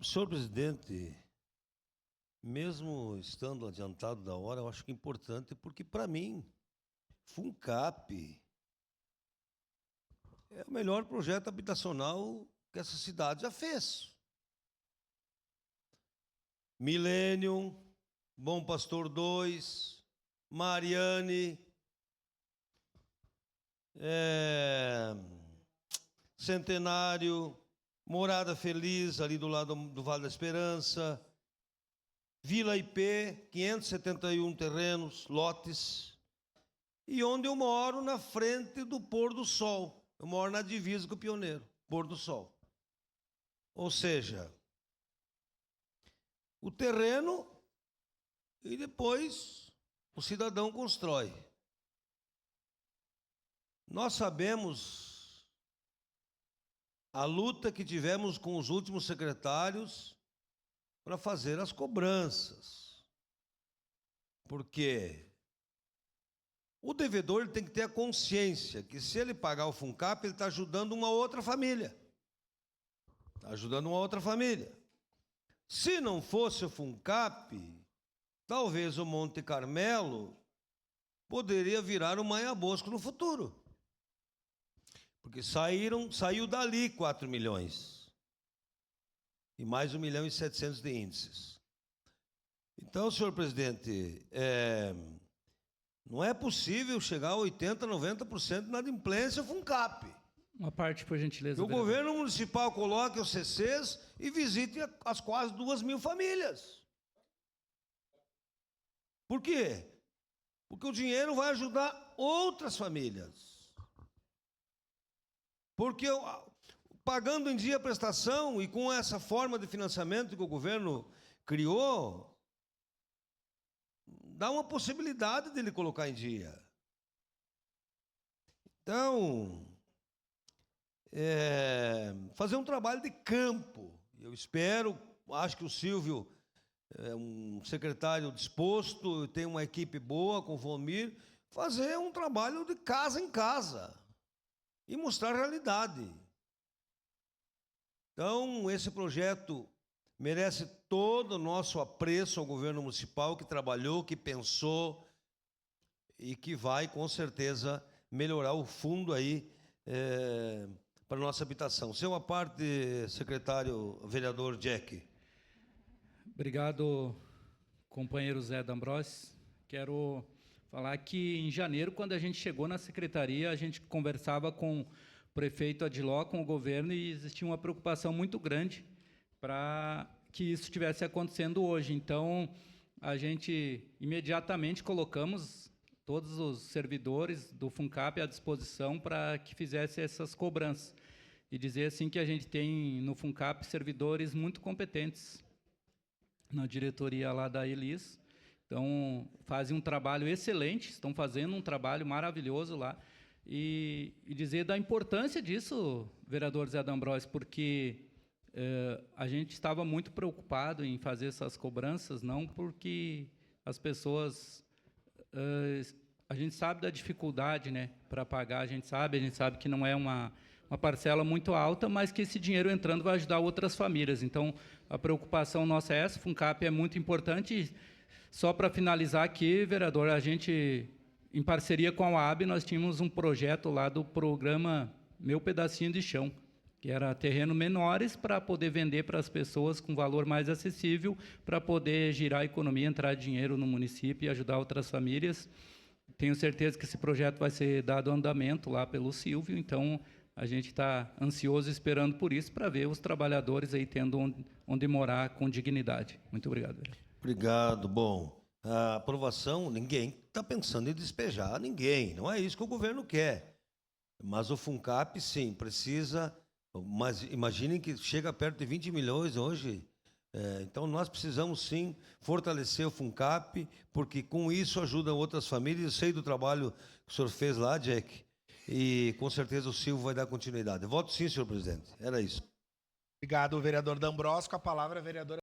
Senhor presidente, mesmo estando adiantado da hora, eu acho que é importante, porque, para mim, FUNCAP é o melhor projeto habitacional que essa cidade já fez. Millennium, Bom Pastor 2, Mariane, Centenário, Morada Feliz, ali do lado do Vale da Esperança, Vila IP, 571 terrenos, lotes, e onde eu moro, na frente do Pôr do Sol. Eu moro na divisa com o Pioneiro, Pôr do Sol. Ou seja, o terreno e depois o cidadão constrói. Nós sabemos a luta que tivemos com os últimos secretários para fazer as cobranças. Porque o devedor ele tem que ter a consciência que, se ele pagar o FUNCAP, ele está ajudando uma outra família. Está ajudando uma outra família. Se não fosse o FUNCAP, talvez o Monte Carmelo poderia virar o Manha Bosco no futuro. Porque saiu dali 4 milhões. E mais 1.700.000 de índices. Então, senhor presidente, não é possível chegar a 80%, 90% de inadimplência FUNCAP. Uma parte, por gentileza. Que o governo municipal coloque os CCs e visite as quase 2.000 famílias. Por quê? Porque o dinheiro vai ajudar outras famílias. Porque pagando em dia a prestação e com essa forma de financiamento que o governo criou, dá uma possibilidade dele colocar em dia. Então, fazer um trabalho de campo. Eu espero, acho que o Silvio é um secretário disposto, tem uma equipe boa com o Vomir, fazer um trabalho de casa em casa e mostrar a realidade. Então, esse projeto merece todo o nosso apreço ao governo municipal, que trabalhou, que pensou e que vai, com certeza, melhorar o fundo aí para a nossa habitação. Seu à parte, secretário, vereador Jack. Obrigado, companheiro Zé D'Ambrosio. Quero falar que, em janeiro, quando a gente chegou na secretaria, a gente conversava com o prefeito Adiló, com o governo, e existia uma preocupação muito grande para que isso estivesse acontecendo hoje. Então, a gente imediatamente colocamos todos os servidores do FUNCAP à disposição para que fizesse essas cobranças. E dizer assim que a gente tem no FUNCAP servidores muito competentes na diretoria lá da Elis. Então, fazem um trabalho excelente, estão fazendo um trabalho maravilhoso lá. E dizer da importância disso, vereador Zé D'Ambrosio, porque a gente estava muito preocupado em fazer essas cobranças, não porque as pessoas... a gente sabe da dificuldade, né, para pagar, a gente sabe que não é uma parcela muito alta, mas que esse dinheiro entrando vai ajudar outras famílias. Então, a preocupação nossa é essa, FUNCAP é muito importante. Só para finalizar aqui, vereador, a gente, em parceria com a UAB, nós tínhamos um projeto lá do programa Meu Pedacinho de Chão, que era terreno menores para poder vender para as pessoas com valor mais acessível, para poder girar a economia, entrar dinheiro no município e ajudar outras famílias. Tenho certeza que esse projeto vai ser dado andamento lá pelo Silvio, então a gente está ansioso esperando por isso, para ver os trabalhadores aí tendo onde morar com dignidade. Muito obrigado. Obrigado. Bom, a aprovação, ninguém está pensando em despejar ninguém, não é isso que o governo quer. Mas o FUNCAP, sim, precisa... Mas imaginem que chega perto de 20 milhões hoje. Então, nós precisamos, sim, fortalecer o FUNCAP, porque com isso ajuda outras famílias. Eu sei do trabalho que o senhor fez lá, Jack, e com certeza o Silvio vai dar continuidade. Eu voto sim, senhor presidente. Era isso. Obrigado, vereador D'Ambrosio. Com a palavra, a vereadora